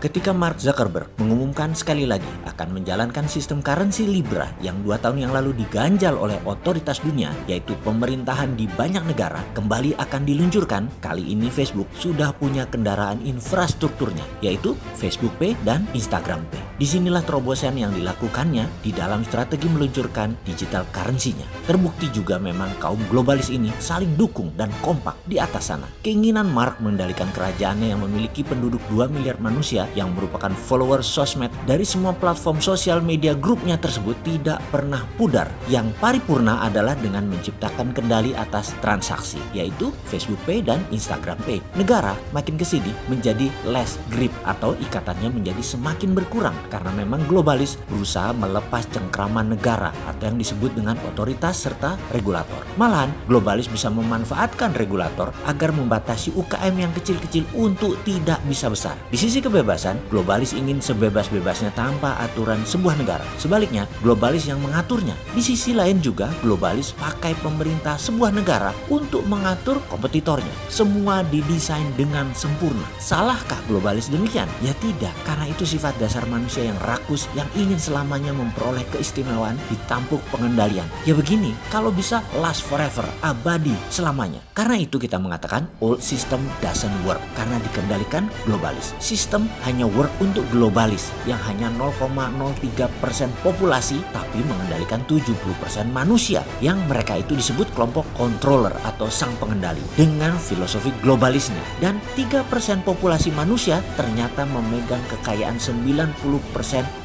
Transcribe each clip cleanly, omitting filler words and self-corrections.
Ketika Mark Zuckerberg mengumumkan sekali lagi akan menjalankan sistem currency Libra yang 2 tahun yang lalu diganjal oleh otoritas dunia, yaitu pemerintahan di banyak negara, kembali akan diluncurkan. Kali ini Facebook sudah punya kendaraan infrastrukturnya, yaitu Facebook Pay dan Instagram Pay. Disinilah terobosan yang dilakukannya di dalam strategi meluncurkan digital currency-nya. Terbukti juga memang kaum globalis ini saling dukung dan kompak di atas sana. Keinginan Mark mengendalikan kerajaannya yang memiliki penduduk 2 miliar manusia yang merupakan follower sosmed dari semua platform sosial media grupnya tersebut tidak pernah pudar. Yang paripurna adalah dengan menciptakan kendali atas transaksi, yaitu Facebook Pay dan Instagram Pay. Negara makin kesini menjadi less grip atau ikatannya menjadi semakin berkurang karena memang globalis berusaha melepas cengkraman negara atau yang disebut dengan otoritas serta regulator. Malahan globalis bisa memanfaatkan regulator agar membatasi UKM yang kecil-kecil untuk tidak bisa besar. Di sisi kebebasan, globalis ingin sebebas-bebasnya tanpa aturan sebuah negara. Sebaliknya, globalis yang mengaturnya. Di sisi lain juga, globalis pakai pemerintah sebuah negara untuk mengatur kompetitornya. Semua didesain dengan sempurna. Salahkah globalis demikian? Ya tidak, karena itu sifat dasar manusia yang rakus yang ingin selamanya memperoleh keistimewaan di tampuk pengendalian. Ya begini, kalau bisa last forever, abadi selamanya. Karena itu kita mengatakan old system doesn't work karena dikendalikan globalis. Sistem hanya work untuk globalis yang hanya 0,03% populasi tapi mengendalikan 70% manusia yang mereka itu disebut kelompok controller atau sang pengendali dengan filosofi globalisnya. Dan 3% populasi manusia ternyata memegang kekayaan 90%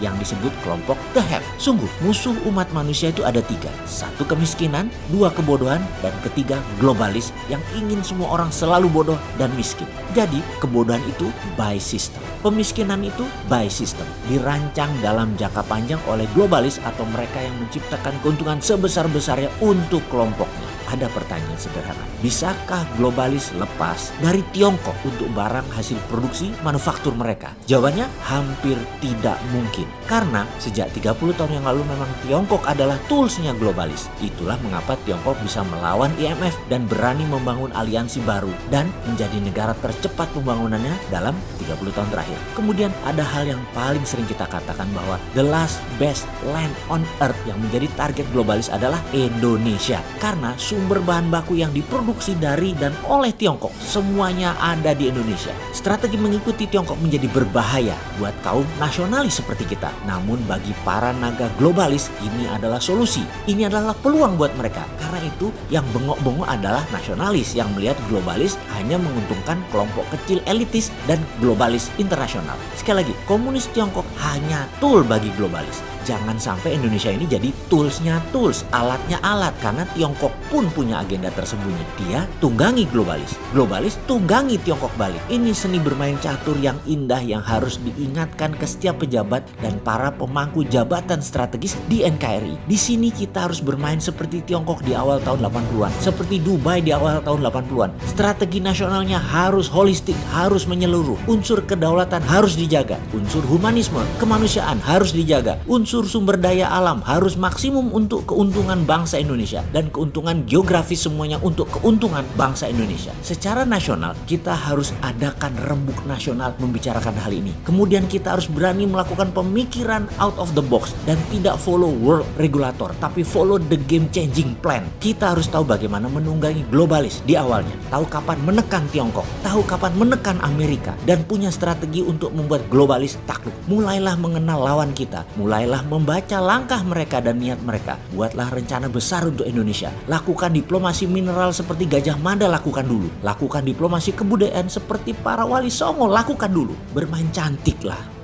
yang disebut kelompok the have. Sungguh musuh umat manusia itu ada 3. 1 kemiskinan, 2 kebodohan, dan ketiga globalis yang ingin semua orang selalu bodoh dan miskin. Jadi kebodohan itu by system. Pemiskinan itu by system, dirancang dalam jangka panjang oleh globalis atau mereka yang menciptakan keuntungan sebesar-besarnya untuk kelompoknya. Ada pertanyaan sederhana, bisakah globalis lepas dari Tiongkok untuk barang hasil produksi manufaktur mereka? Jawabannya hampir tidak mungkin. Karena sejak 30 tahun yang lalu memang Tiongkok adalah toolsnya globalis. Itulah mengapa Tiongkok bisa melawan IMF dan berani membangun aliansi baru dan menjadi negara tercepat pembangunannya dalam 30 tahun terakhir. Kemudian ada hal yang paling sering kita katakan bahwa the last best land on earth yang menjadi target globalis adalah Indonesia. Karena sumber bahan baku yang diproduksi dari dan oleh Tiongkok semuanya ada di Indonesia. Strategi mengikuti Tiongkok menjadi berbahaya buat kaum nasionalis seperti kita. Namun bagi para naga globalis ini adalah solusi. Ini adalah peluang buat mereka. Karena itu yang bengok-bengok adalah nasionalis yang melihat globalis hanya menguntungkan kelompok kecil elitis dan globalis internasional. Sekali lagi, komunis Tiongkok hanya tool bagi globalis. Jangan sampai Indonesia ini jadi toolsnya tools, alatnya alat. Karena Tiongkok pun punya agenda tersembunyi. Dia tunggangi globalis. Globalis tunggangi Tiongkok balik. Ini seni bermain catur yang indah yang harus diingatkan ke setiap pejabat dan para pemangku jabatan strategis di NKRI. Di sini kita harus bermain seperti Tiongkok di awal tahun 80-an. Seperti Dubai di awal tahun 80-an. Strategi nasionalnya harus holistik, harus menyeluruh. Unsur kedaulatan harus dijaga. Unsur humanisme, kemanusiaan harus dijaga. Unsur sumber daya alam harus maksimum untuk keuntungan bangsa Indonesia dan keuntungan geografis semuanya untuk keuntungan bangsa Indonesia. Secara nasional kita harus adakan rembuk nasional membicarakan hal ini. Kemudian kita harus berani melakukan pemikiran out of the box dan tidak follow world regulator tapi follow the game changing plan. Kita harus tahu bagaimana menunggangi globalis di awalnya, tahu kapan menekan Tiongkok, tahu kapan menekan Amerika dan punya strategi untuk membuat globalis takluk. Mulailah mengenal lawan kita, mulailah membaca langkah mereka dan niat mereka. Buatlah rencana besar untuk Indonesia. Lakukan diplomasi mineral seperti Gajah Mada, lakukan dulu. Lakukan diplomasi kebudayaan seperti para wali Songo, lakukan dulu. Bermain cantik lah.